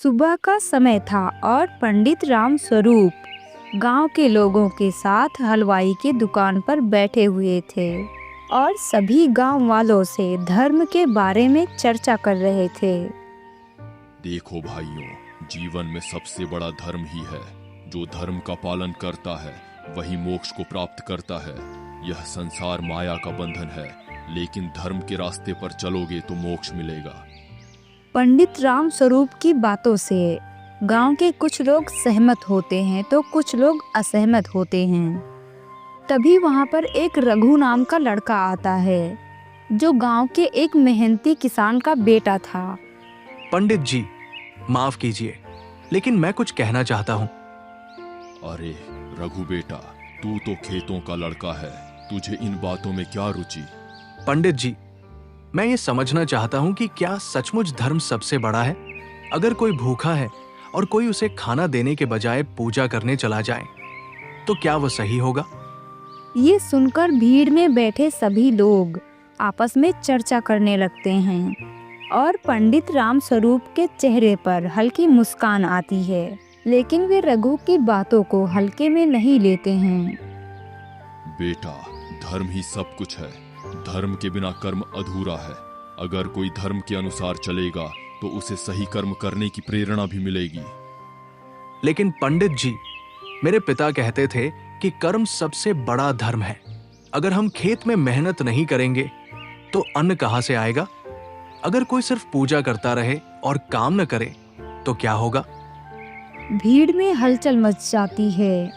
सुबह का समय था और पंडित राम स्वरूप गांव के लोगों के साथ हलवाई की दुकान पर बैठे हुए थे और सभी गांव वालों से धर्म के बारे में चर्चा कर रहे थे। देखो भाइयों, जीवन में सबसे बड़ा धर्म ही है। जो धर्म का पालन करता है वही मोक्ष को प्राप्त करता है। यह संसार माया का बंधन है, लेकिन धर्म के रास्ते पर चलोगे तो मोक्ष मिलेगा। पंडित राम स्वरूप की बातों से गांव के कुछ लोग सहमत होते हैं तो कुछ लोग असहमत होते हैं। तभी वहां पर एक रघु नाम का लड़का आता है जो गांव के एक मेहनती किसान का बेटा था। पंडित जी, माफ कीजिए, लेकिन मैं कुछ कहना चाहता हूँ। अरे रघु बेटा, तू तो खेतों का लड़का है, तुझे इन बातों में क्या रुचि? पंडित जी, मैं ये समझना चाहता हूँ कि क्या सचमुच धर्म सबसे बड़ा है? अगर कोई भूखा है और कोई उसे खाना देने के बजाय पूजा करने चला जाए तो क्या वो सही होगा? ये सुनकर भीड़ में बैठे सभी लोग आपस में चर्चा करने लगते हैं और पंडित राम स्वरूप के चेहरे पर हल्की मुस्कान आती है, लेकिन वे रघु की बातों को हल्के में नहीं लेते हैं। बेटा, धर्म ही सब कुछ है। धर्म के बिना कर्म अधूरा है। अगर कोई धर्म के अनुसार चलेगा तो उसे सही कर्म करने की प्रेरणा भी मिलेगी। लेकिन पंडित जी, मेरे पिता कहते थे कि कर्म सबसे बड़ा धर्म है। अगर हम खेत में मेहनत नहीं करेंगे तो अन्न कहां से आएगा? अगर कोई सिर्फ पूजा करता रहे और काम न करे तो क्या होगा? भीड़ में हलचल मच जाती है।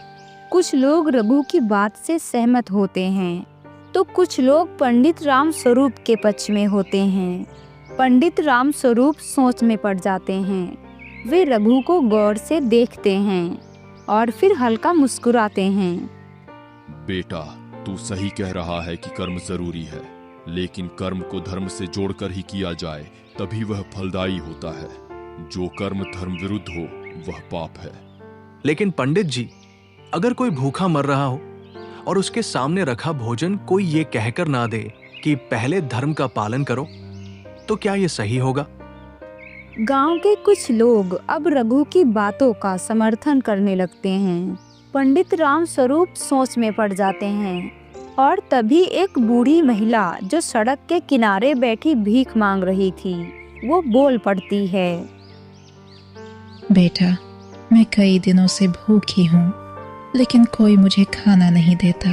कुछ लोग रघु की बात से सहमत होते हैं तो कुछ लोग पंडित राम स्वरूप के पक्ष में होते हैं। पंडित राम स्वरूप सोच में पड़ जाते हैं। वे रघु को गौर से देखते हैं और फिर हल्का मुस्कुराते हैं। बेटा, तू सही कह रहा है कि कर्म जरूरी है, लेकिन कर्म को धर्म से जोड़कर ही किया जाए तभी वह फलदायी होता है। जो कर्म धर्म विरुद्ध हो वह पाप है। लेकिन पंडित जी, अगर कोई भूखा मर रहा हो और उसके सामने रखा भोजन कोई ये कहकर ना दे कि पहले धर्म का पालन करो, तो क्या ये सही होगा? गांव के कुछ लोग अब रघु की बातों का समर्थन करने लगते हैं। पंडित राम स्वरूप सोच में पड़ जाते हैं और तभी एक बूढ़ी महिला जो सड़क के किनारे बैठी भीख मांग रही थी, वो बोल पड़ती है। बेटा, मैं कई दिनों से भूखी हूँ, लेकिन कोई मुझे खाना नहीं देता।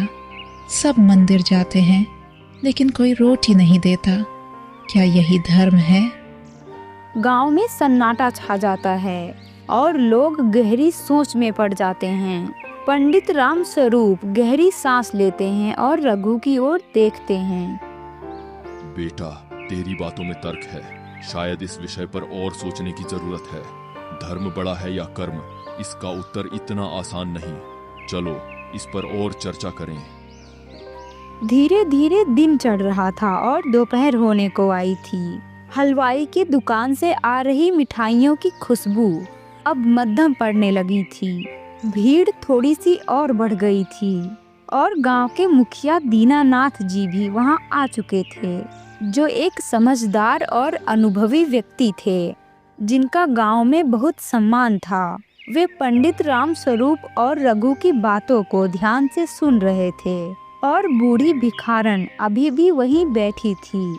सब मंदिर जाते हैं लेकिन कोई रोटी नहीं देता। क्या यही धर्म है? गांव में सन्नाटा छा जाता है और लोग गहरी सोच में पड़ जाते हैं। पंडित राम स्वरूप गहरी सांस लेते हैं और रघु की ओर देखते हैं। बेटा, तेरी बातों में तर्क है। शायद इस विषय पर और सोचने की जरूरत है। धर्म बड़ा है या कर्म, इसका उत्तर इतना आसान नहीं। चलो इस पर और चर्चा करें। धीरे धीरे दिन चढ़ रहा था और दोपहर होने को आई थी। हलवाई की दुकान से आ रही मिठाइयों की खुशबू अब मध्यम पड़ने लगी थी। भीड़ थोड़ी सी और बढ़ गई थी और गांव के मुखिया दीनानाथ जी भी वहां आ चुके थे, जो एक समझदार और अनुभवी व्यक्ति थे जिनका गांव में बहुत सम्मान था। वे पंडित राम स्वरूप और रघु की बातों को ध्यान से सुन रहे थे और बूढ़ी भिखारन अभी भी वहीं बैठी थी,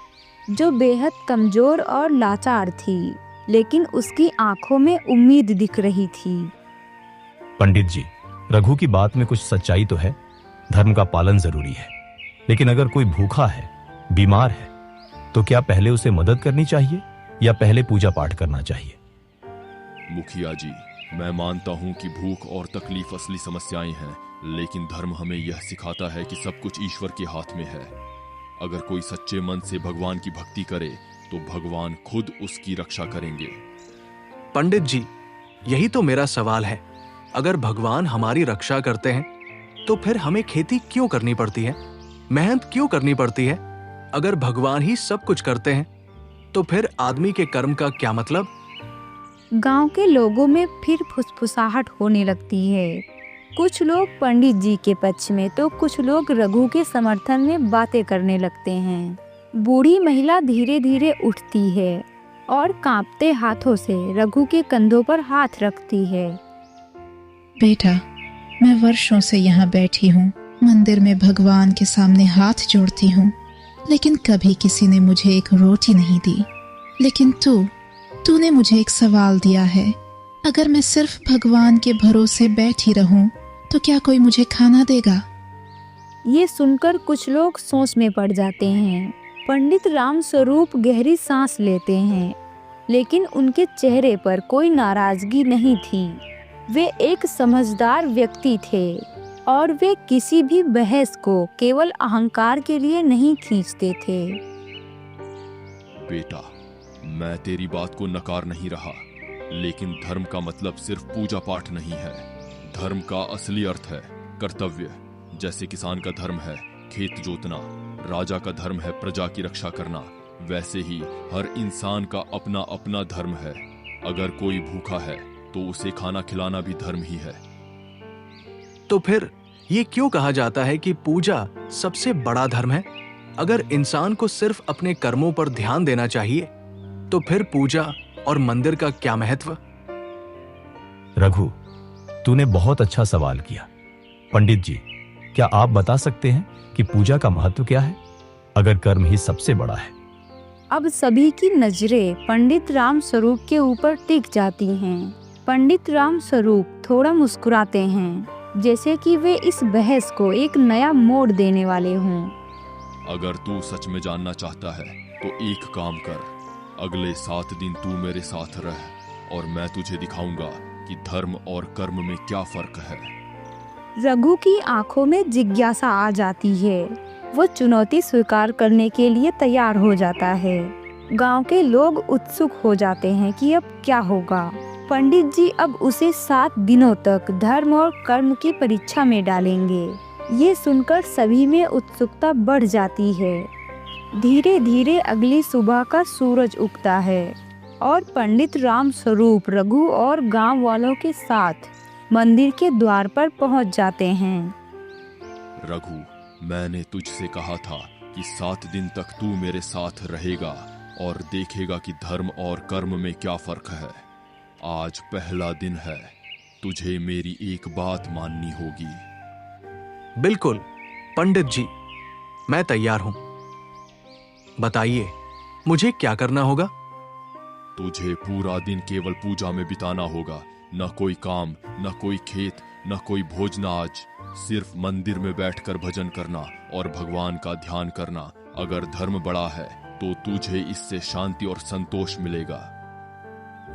जो बेहद कमजोर और लाचार थी, लेकिन उसकी आंखों में उम्मीद दिख रही थी। पंडित जी, रघु की बात में कुछ सच्चाई तो है। धर्म का पालन जरूरी है, लेकिन अगर कोई भूखा है, बीमार है, तो क्या पहले उसे मदद करनी चाहिए या पहले पूजा पाठ करना चाहिए? मुखिया जी, मैं मानता हूँ कि भूख और तकलीफ असली समस्याएं हैं, लेकिन धर्म हमें यह सिखाता है कि सब कुछ ईश्वर के हाथ में है। अगर कोई सच्चे मन से भगवान की भक्ति करे तो भगवान खुद उसकी रक्षा करेंगे। पंडित जी, यही तो मेरा सवाल है। अगर भगवान हमारी रक्षा करते हैं तो फिर हमें खेती क्यों करनी पड़ती है? मेहनत क्यों करनी पड़ती है? अगर भगवान ही सब कुछ करते हैं तो फिर आदमी के कर्म का क्या मतलब? गांव के लोगों में फिर फुसफुसाहट होने लगती है। कुछ लोग पंडित जी के पक्ष में तो कुछ लोग रघु के समर्थन में बातें करने लगते हैं। बूढ़ी महिला धीरे धीरे उठती है और कांपते हाथों से रघु के कंधों पर हाथ रखती है। बेटा, मैं वर्षों से यहाँ बैठी हूँ, मंदिर में भगवान के सामने हाथ जोड़ती हूँ, लेकिन कभी किसी ने मुझे एक रोटी नहीं दी। लेकिन तूने मुझे एक सवाल दिया है, अगर मैं सिर्फ भगवान के भरोसे बैठी रहूं तो क्या कोई मुझे खाना देगा? ये सुनकर कुछ लोग सोच में पड़ जाते हैं। पंडित राम स्वरूप गहरी सांस लेते हैं, लेकिन उनके चेहरे पर कोई नाराजगी नहीं थी। वे एक समझदार व्यक्ति थे और वे किसी भी बहस को केवल अहंकार के लिए नहीं खींचते थे। बेटा, मैं तेरी बात को नकार नहीं रहा, लेकिन धर्म का मतलब सिर्फ पूजा पाठ नहीं है। धर्म का असली अर्थ है कर्तव्य। जैसे किसान का धर्म है खेत जोतना, राजा का धर्म है प्रजा की रक्षा करना, वैसे ही हर इंसान का अपना अपना धर्म है। अगर कोई भूखा है तो उसे खाना खिलाना भी धर्म ही है। तो फिर ये क्यों कहा जाता है कि पूजा सबसे बड़ा धर्म है? अगर इंसान को सिर्फ अपने कर्मों पर ध्यान देना चाहिए, तो फिर पूजा और मंदिर का क्या महत्व? रघु, तूने बहुत अच्छा सवाल किया। पंडित जी, क्या आप बता सकते हैं कि पूजा का महत्व क्या है, अगर कर्म ही सबसे बड़ा है? अब सभी की नजरें पंडित राम स्वरूप के ऊपर टिक जाती हैं। पंडित राम स्वरूप थोड़ा मुस्कुराते हैं, जैसे कि वे इस बहस को एक नया मोड़ देने वाले हों। अगर तू सच में जानना चाहता है तो एक काम कर, अगले 7 दिन तू मेरे साथ रह और मैं तुझे दिखाऊंगा कि धर्म और कर्म में क्या फर्क है। रघु की आंखों में जिज्ञासा आ जाती है। वो चुनौती स्वीकार करने के लिए तैयार हो जाता है। गांव के लोग उत्सुक हो जाते हैं कि अब क्या होगा। पंडित जी अब उसे 7 दिनों तक धर्म और कर्म की परीक्षा में डालेंगे। ये सुनकर सभी में उत्सुकता बढ़ जाती है। धीरे धीरे अगली सुबह का सूरज उगता है और पंडित राम स्वरूप रघु और गांव वालों के साथ मंदिर के द्वार पर पहुंच जाते हैं। रघु, मैंने तुझसे कहा था कि 7 दिन तक तू मेरे साथ रहेगा और देखेगा कि धर्म और कर्म में क्या फर्क है। आज पहला दिन है, तुझे मेरी एक बात माननी होगी। बिल्कुल पंडित जी, मैं तैयार हूं। बताइए, मुझे क्या करना होगा? तुझे पूरा दिन केवल पूजा में बिताना होगा। न कोई काम, न कोई खेत, न कोई भोजनाज। सिर्फ मंदिर में बैठकर भजन करना और भगवान का ध्यान करना। अगर धर्म बड़ा है तो तुझे इससे शांति और संतोष मिलेगा।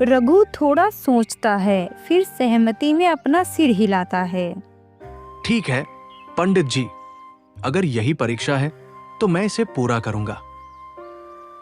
रघु थोड़ा सोचता है, फिर सहमति में अपना सिर हिलाता है। ठीक है पंडित जी, अगर यही परीक्षा है तो मैं इसे पूरा करूंगा।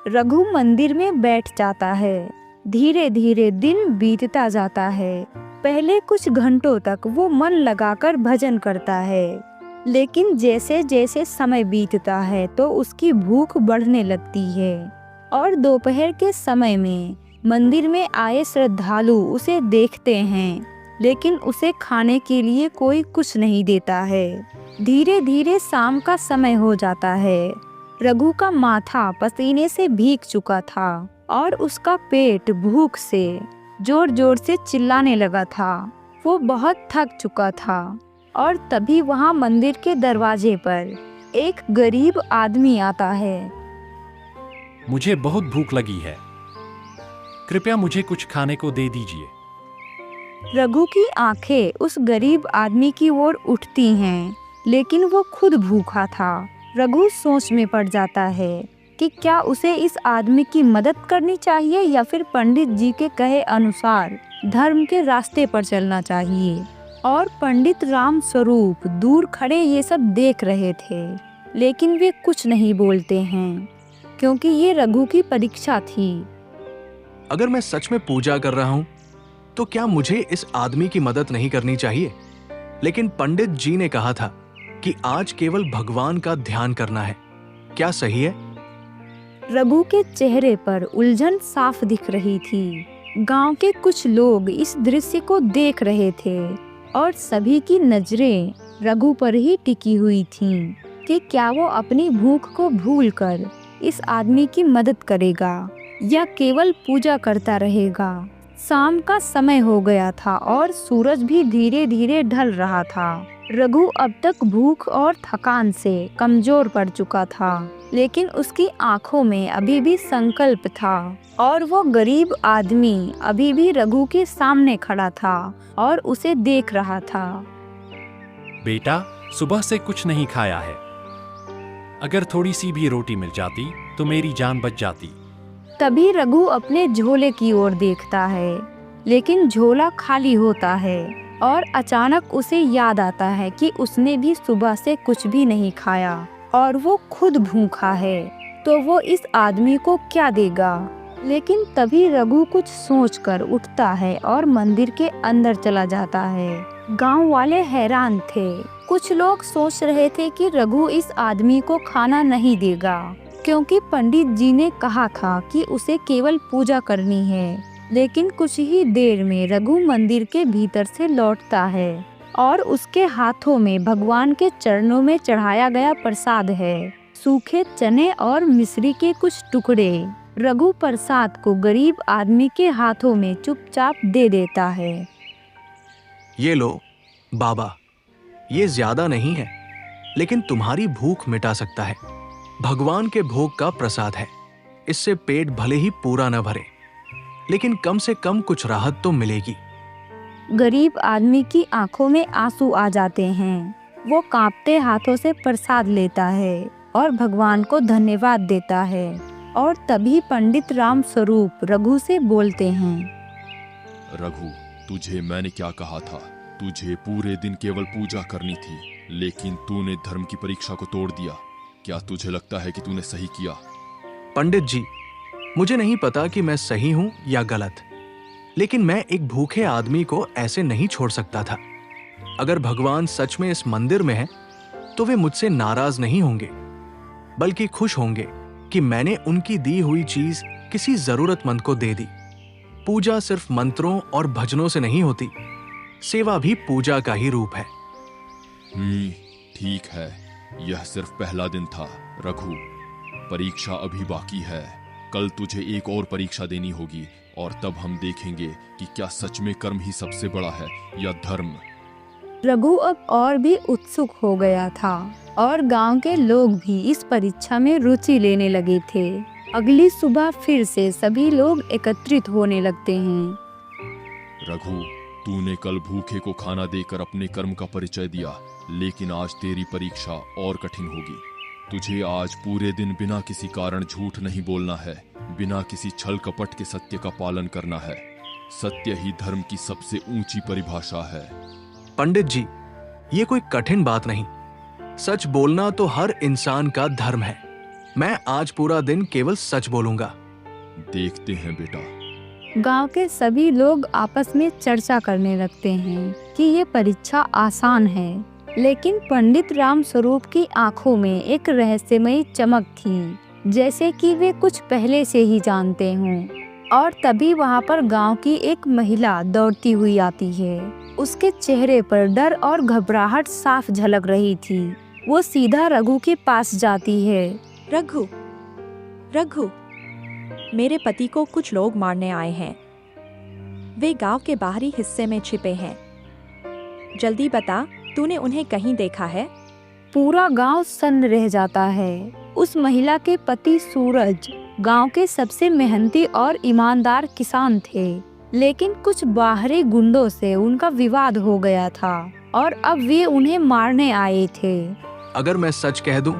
रघु मंदिर में बैठ जाता है। धीरे धीरे दिन बीतता जाता है। पहले कुछ घंटों तक वो मन लगाकर भजन करता है, लेकिन जैसे जैसे समय बीतता है तो उसकी भूख बढ़ने लगती है और दोपहर के समय में मंदिर में आए श्रद्धालु उसे देखते हैं, लेकिन उसे खाने के लिए कोई कुछ नहीं देता है। धीरे धीरे शाम का समय हो जाता है। रघु का माथा पसीने से भीग चुका था और उसका पेट भूख से जोर जोर से चिल्लाने लगा था। वो बहुत थक चुका था और तभी वहाँ मंदिर के दरवाजे पर एक गरीब आदमी आता है। मुझे बहुत भूख लगी है, कृपया मुझे कुछ खाने को दे दीजिए। रघु की आंखें उस गरीब आदमी की ओर उठती हैं, लेकिन वो खुद भूखा था। रघु सोच में पड़ जाता है कि क्या उसे इस आदमी की मदद करनी चाहिए या फिर पंडित जी के कहे अनुसार धर्म के रास्ते पर चलना चाहिए। और पंडित राम स्वरूप दूर खड़े ये सब देख रहे थे, लेकिन वे कुछ नहीं बोलते हैं क्योंकि ये रघु की परीक्षा थी। अगर मैं सच में पूजा कर रहा हूं तो क्या मुझे इस आदमी की मदद नहीं करनी चाहिए? लेकिन पंडित जी ने कहा था कि आज केवल भगवान का ध्यान करना है। क्या सही है? रघु के चेहरे पर उलझन साफ दिख रही थी। गांव के कुछ लोग इस दृश्य को देख रहे थे और सभी की नजरें रघु पर ही टिकी हुई थीं कि क्या वो अपनी भूख को भूलकर इस आदमी की मदद करेगा। या केवल पूजा करता रहेगा। शाम का समय हो गया था और सूरज भी धीरे धीरे ढल रहा था। रघु अब तक भूख और थकान से कमजोर पड़ चुका था, लेकिन उसकी आंखों में अभी भी संकल्प था और वो गरीब आदमी अभी भी रघु के सामने खड़ा था और उसे देख रहा था। बेटा, सुबह से कुछ नहीं खाया है। अगर थोड़ी सी भी रोटी मिल जाती तो मेरी जान बच जाती। तभी रघु अपने झोले की ओर देखता है, लेकिन झोला खाली होता है और अचानक उसे याद आता है कि उसने भी सुबह से कुछ भी नहीं खाया और वो खुद भूखा है, तो वो इस आदमी को क्या देगा। लेकिन तभी रघु कुछ सोचकर उठता है और मंदिर के अंदर चला जाता है। गांव वाले हैरान थे। कुछ लोग सोच रहे थे कि रघु इस आदमी को खाना नहीं देगा, क्योंकि पंडित जी ने कहा था कि उसे केवल पूजा करनी है। लेकिन कुछ ही देर में रघु मंदिर के भीतर से लौटता है और उसके हाथों में भगवान के चरणों में चढ़ाया गया प्रसाद है, सूखे चने और मिश्री के कुछ टुकड़े। रघु प्रसाद को गरीब आदमी के हाथों में चुपचाप दे देता है। ये लो बाबा, ये ज्यादा नहीं है, लेकिन तुम्हारी भूख मिटा सकता है। भगवान के भोग का प्रसाद है। इससे पेट भले ही पूरा न भरे, लेकिन कम से कम कुछ राहत तो मिलेगी। गरीब आदमी की आंखों में आंसू आ जाते हैं। वो कांपते हाथों से प्रसाद लेता है और भगवान को धन्यवाद देता है। और तभी पंडित राम स्वरूप रघु से बोलते हैं, रघु, तुझे मैंने क्या कहा था? तुझे पूरे दिन केवल पूजा करनी थी, लेकिन तूने धर्म की परीक्षा को तोड़ दिया। क्या तुझे लगता है कि तूने सही किया? पंडित जी, मुझे नहीं पता कि मैं सही हूं या गलत, लेकिन मैं एक भूखे आदमी को ऐसे नहीं छोड़ सकता था। अगर भगवान सच में इस मंदिर में है, तो वे मुझसे नाराज नहीं होंगे, बल्कि खुश होंगे कि मैंने उनकी दी हुई चीज किसी जरूरतमंद को दे दी। पूजा सिर्फ मंत्रों और भजनों से नहीं होती, सेवा भी पूजा का ही रूप है। ठीक है। यह सिर्फ पहला दिन था रघु, परीक्षा अभी बाकी है। कल तुझे एक और परीक्षा देनी होगी और तब हम देखेंगे कि क्या सच में कर्म ही सबसे बड़ा है या धर्म। रघु अब और भी उत्सुक हो गया था और गांव के लोग भी इस परीक्षा में रुचि लेने लगे थे। अगली सुबह फिर से सभी लोग एकत्रित होने लगते हैं। रघु, तूने कल भूखे को खाना देकर अपने कर्म का परिचय दिया, लेकिन आज तेरी परीक्षा और कठिन होगी। तुझे आज पूरे दिन बिना किसी कारण झूठ नहीं बोलना है, बिना किसी छल कपट के सत्य का पालन करना है। सत्य ही धर्म की सबसे ऊंची परिभाषा है। पंडित जी, ये कोई कठिन बात नहीं। सच बोलना तो हर इंसान का धर्म है। मैं आज पूरा दिन केवल सच बोलूंगा। देखते हैं बेटा। गांव के सभी लोग आपस में चर्चा करने लगते हैं कि ये परीक्षा आसान है, लेकिन पंडित राम स्वरूप की आंखों में एक रहस्यमयी चमक थी, जैसे कि वे कुछ पहले से ही जानते हों। और तभी वहां पर गांव की एक महिला दौड़ती हुई आती है। उसके चेहरे पर डर और घबराहट साफ झलक रही थी। वो सीधा रघु के पास जाती है। रघु, रघु, मेरे पति को कुछ लोग मारने आए हैं। वे गांव के बाहरी हिस्से में छिपे हैं। जल्दी बता, तूने उन्हें कहीं देखा है? पूरा गांव सन्न रह जाता है। उस महिला के पति सूरज गांव के सबसे मेहनती और ईमानदार किसान थे, लेकिन कुछ बाहरी गुंडों से उनका विवाद हो गया था और अब वे उन्हें मारने आए थे। अगर मैं सच कह दूं,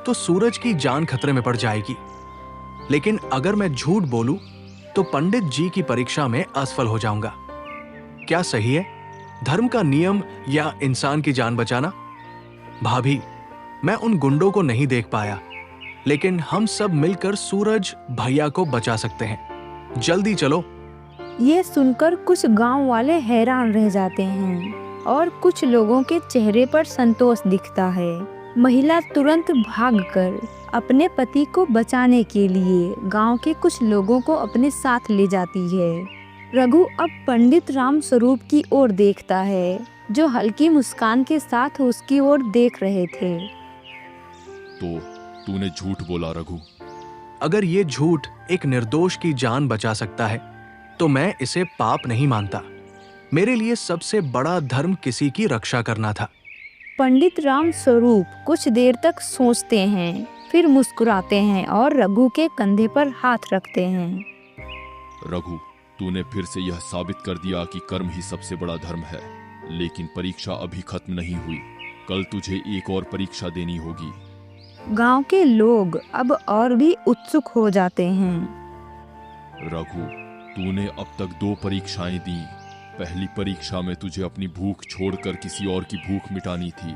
तो सूरज की जान खतरे में पड़ जाएगी, लेकिन अगर मैं झूठ बोलूं, तो पंडित जी की परीक्षा में असफल हो जाऊंगा। क्या सही है, धर्म का नियम या इंसान की जान बचाना? भाभी, मैं उन गुंडों को नहीं देख पाया, लेकिन हम सब मिलकर सूरज भैया को बचा सकते हैं। जल्दी चलो। ये सुनकर कुछ गांव वाले हैरान रह जाते हैं और कुछ लोगों के चेहरे पर संतोष दिखता है। महिला तुरंत भागकर अपने पति को बचाने के लिए गांव के कुछ लोगों को अपने साथ ले जाती है। रघु अब पंडित राम स्वरूप की ओर देखता है, जो हल्की मुस्कान के साथ उसकी ओर देख रहे थे। तो तूने झूठ बोला रघु? अगर ये झूठ एक निर्दोष की जान बचा सकता है तो मैं इसे पाप नहीं मानता। मेरे लिए सबसे बड़ा धर्म किसी की रक्षा करना था। पंडित राम स्वरूप कुछ देर तक सोचते हैं, फिर मुस्कुराते हैं और रघु के कंधे पर हाथ रखते हैं। रघु, तूने फिर से यह साबित कर दिया कि कर्म ही सबसे बड़ा धर्म है। लेकिन परीक्षा अभी खत्म नहीं हुई। कल तुझे एक और परीक्षा देनी होगी। गांव के लोग अब और भी उत्सुक हो जाते हैं। रघु, तूने अब तक 2 परीक्षाएं दी। पहली परीक्षा में तुझे अपनी भूख छोड़कर किसी और की भूख मिटानी थी।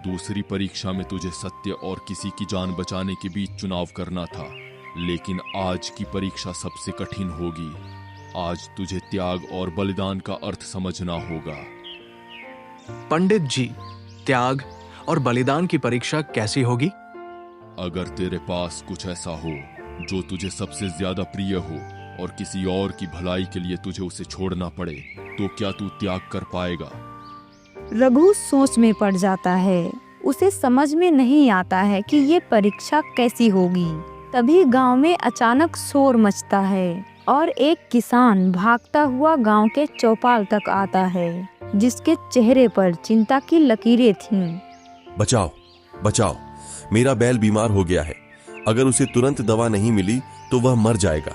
दूसरी परीक्षा में तुझे सत्य और किसी की जान बचाने के बीच चुनाव करना था। लेकिन आज की परीक्षा सबसे कठिन होगी। आज तुझे त्याग और बलिदान का अर्थ समझना होगा। पंडित जी, त्याग और बलिदान की परीक्षा कैसी होगी? अगर तेरे पास कुछ ऐसा हो जो तुझे सबसे ज्यादा प्रिय हो और किसी और की भलाई के लिए तुझे उसे छोड़ना पड़े, तो क्या तू त्याग कर पाएगा? रघु सोच में पड़ जाता है। उसे समझ में नहीं आता है कि ये परीक्षा कैसी होगी। तभी गांव में अचानक शोर मचता है और एक किसान भागता हुआ गांव के चौपाल तक आता है, जिसके चेहरे पर चिंता की लकीरें थीं। बचाओ, बचाओ, मेरा बैल बीमार हो गया है। अगर उसे तुरंत दवा नहीं मिली तो वह मर जाएगा।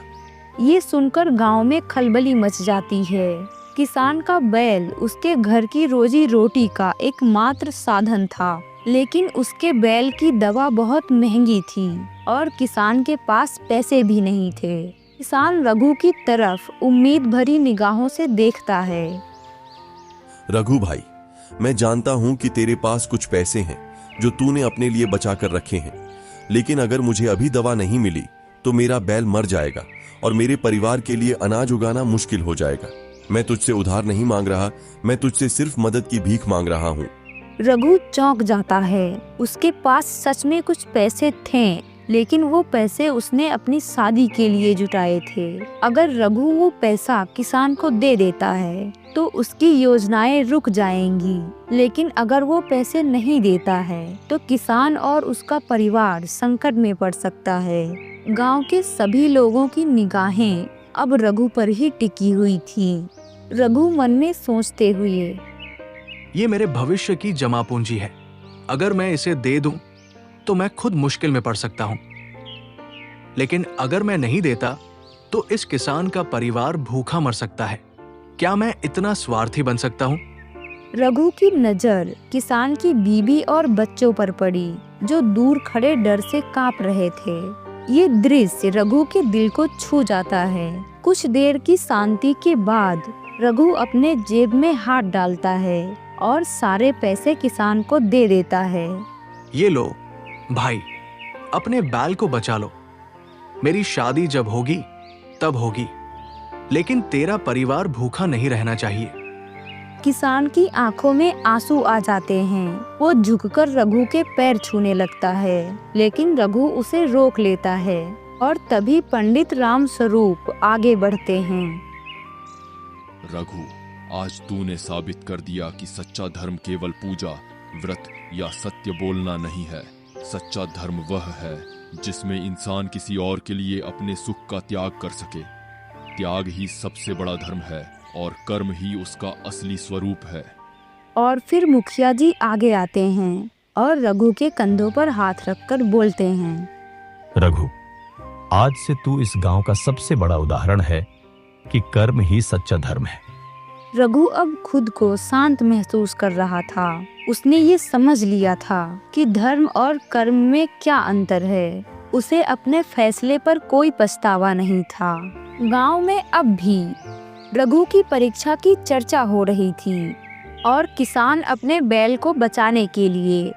ये सुनकर गांव में खलबली मच जाती है। किसान का बैल उसके घर की रोजी रोटी का एकमात्र साधन था, लेकिन उसके बैल की दवा बहुत महंगी थी और किसान के पास पैसे भी नहीं थे। किसान रघु की तरफ उम्मीद भरी निगाहों से देखता है। रघु भाई, मैं जानता हूं कि तेरे पास कुछ पैसे हैं जो तूने अपने लिए बचा कर रखे हैं, लेकिन अगर मुझे अभी दवा नहीं मिली तो मेरा बैल मर जाएगा और मेरे परिवार के लिए अनाज उगाना मुश्किल हो जाएगा। मैं तुझसे उधार नहीं मांग रहा, मैं तुझसे सिर्फ मदद की भीख मांग रहा हूँ। रघु चौंक जाता है। उसके पास सच में कुछ पैसे थे, लेकिन वो पैसे उसने अपनी शादी के लिए जुटाए थे। अगर रघु वो पैसा किसान को दे देता है तो उसकी योजनाएं रुक जाएंगी, लेकिन अगर वो पैसे नहीं देता है तो किसान और उसका परिवार संकट में पड़ सकता है। गांव के सभी लोगों की निगाहें अब रघु पर ही टिकी हुई थी। रघु मन में सोचते हुए, ये मेरे भविष्य की जमा पूंजी है। अगर मैं इसे दे दूं तो मैं खुद मुश्किल में पड़ सकता हूं, लेकिन अगर मैं नहीं देता तो इस किसान का परिवार भूखा मर सकता है। क्या मैं इतना स्वार्थी बन सकता हूं? रघु की नजर किसान की बीवी और बच्चों पर पड़ी, जो दूर खड़े डर से कांप रहे थे। ये दृश्य रघु के दिल को छू जाता है। कुछ देर की शांति के बाद रघु अपने जेब में हाथ डालता है और सारे पैसे किसान को दे देता है। ये लो भाई, अपने बैल को बचा लो। मेरी शादी जब होगी तब होगी, लेकिन तेरा परिवार भूखा नहीं रहना चाहिए। किसान की आंखों में आंसू आ जाते हैं। वो झुककर रघु के पैर छूने लगता है, लेकिन रघु उसे रोक लेता है और तभी पंडित राम स्वरूप आगे बढ़ते हैं। रघु, आज तूने साबित कर दिया कि सच्चा धर्म केवल पूजा, व्रत या सत्य बोलना नहीं है। सच्चा धर्म वह है जिसमें इंसान किसी और के लिए अपने सुख का त्याग कर सके। त्याग ही सबसे बड़ा धर्म है और कर्म ही उसका असली स्वरूप है। और फिर मुखिया जी आगे आते हैं और रघु के कंधों पर हाथ रखकर बोलते हैं, रघु, आज से तू इस गांव का सबसे बड़ा उदाहरण है कि कर्म ही सच्चा धर्म है। रघु अब खुद को शांत महसूस कर रहा था। उसने ये समझ लिया था कि धर्म और कर्म में क्या अंतर है। उसे अपने फैसले पर कोई पछतावा नहीं था। गांव में अब भी रघु की परीक्षा की चर्चा हो रही थी और किसान अपने बैल को बचाने के लिए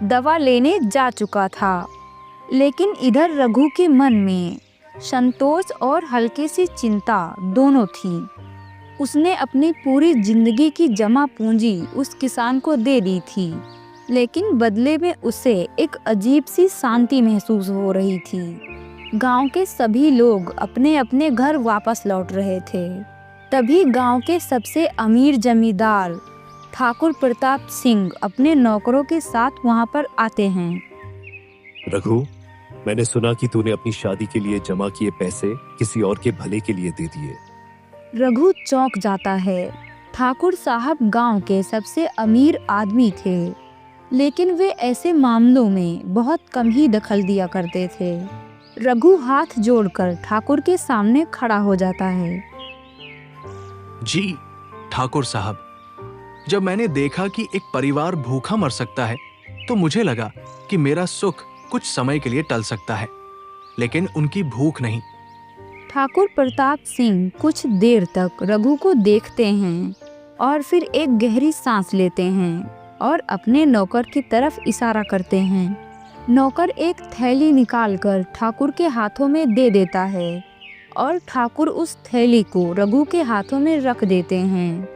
दवा लेने जा चुका था। लेकिन इधर रघु के मन में संतोष और हल्की सी चिंता दोनों थी। उसने अपनी पूरी जिंदगी की जमा पूंजी उस किसान को दे दी थी, लेकिन बदले में उसे एक अजीब सी शांति महसूस हो रही थी। गांव के सभी लोग अपने अपने घर वापस लौट रहे थे। तभी गांव के सबसे अमीर जमींदार ठाकुर प्रताप सिंह अपने नौकरों के साथ वहां पर आते हैं। रघु, मैंने सुना कि तूने अपनी शादी के लिए जमा किए पैसे किसी और के भले के लिए दे दिए। रघु चौंक जाता है। ठाकुर साहब गांव के सबसे अमीर आदमी थे, लेकिन वे ऐसे मामलों में बहुत कम ही दखल दिया करते थे। रघु हाथ जोड़कर ठाकुर के सामने खड़ा हो जाता है। जी ठाकुर साहब, जब मैंने देखा कि एक परिवार भूखा मर सकता है तो मुझे लगा कि मेरा सुख कुछ समय के लिए टल सकता है, लेकिन उनकी भूख नहीं। ठाकुर प्रताप सिंह कुछ देर तक रघु को देखते हैं और फिर एक गहरी सांस लेते हैं और अपने नौकर की तरफ इशारा करते हैं। नौकर एक थैली निकालकर ठाकुर के हाथों में दे देता है और ठाकुर उस थैली को रघु के हाथों में रख देते हैं।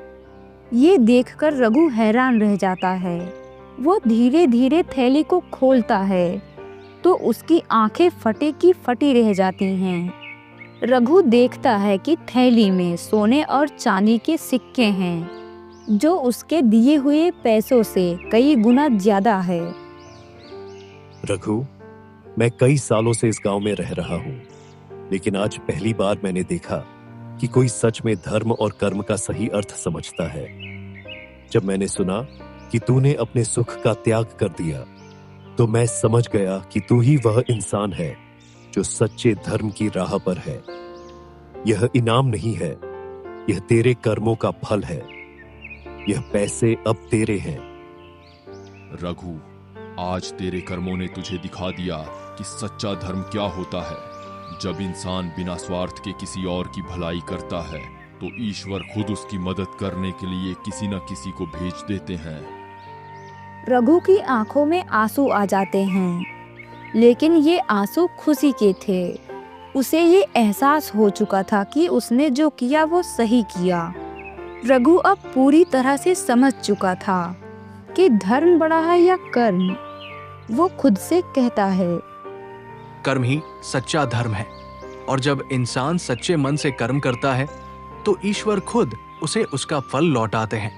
ये देखकर रघु हैरान रह जाता है। वो धीरे धीरे थैली को खोलता है तो उसकी आंखें फटे की फटी रह जाती हैं। रघु देखता है कि थैली में सोने और चांदी के सिक्के हैं, जो उसके दिए हुए पैसों से कई गुना ज्यादा है। रघु, मैं कई सालों से इस गांव में रह रहा हूं, लेकिन आज पहली बार मैंने देखा कि कोई सच में धर्म और कर्म का सही अर्थ समझता है। जब मैंने सुना कि तूने अपने सुख का त्याग कर दिया, तो मैं समझ गया कि तू ही वह इंसान है जो सच्चे धर्म की राह पर है। यह इनाम नहीं है, यह तेरे कर्मों का फल है। यह पैसे अब तेरे हैं। रघु, आज तेरे कर्मों ने तुझे दिखा दिया कि सच्चा धर्म क्या होता है। जब इंसान बिना स्वार्थ के किसी और की भलाई करता है, तो ईश्वर खुद उसकी मदद करने के लिए किसी न किसी को भेज देते हैं। रघु की आंखों में आंसू आ जाते हैं, लेकिन ये आंसू खुशी के थे। उसे ये एहसास हो चुका था कि उसने जो किया वो सही किया। रघु अब पूरी तरह से समझ चुका था कि धर्म बड़ा है या कर्म। वो खुद से कहता है, कर्म ही सच्चा धर्म है, और जब इंसान सच्चे मन से कर्म करता है तो ईश्वर खुद उसे उसका फल लौटाते हैं।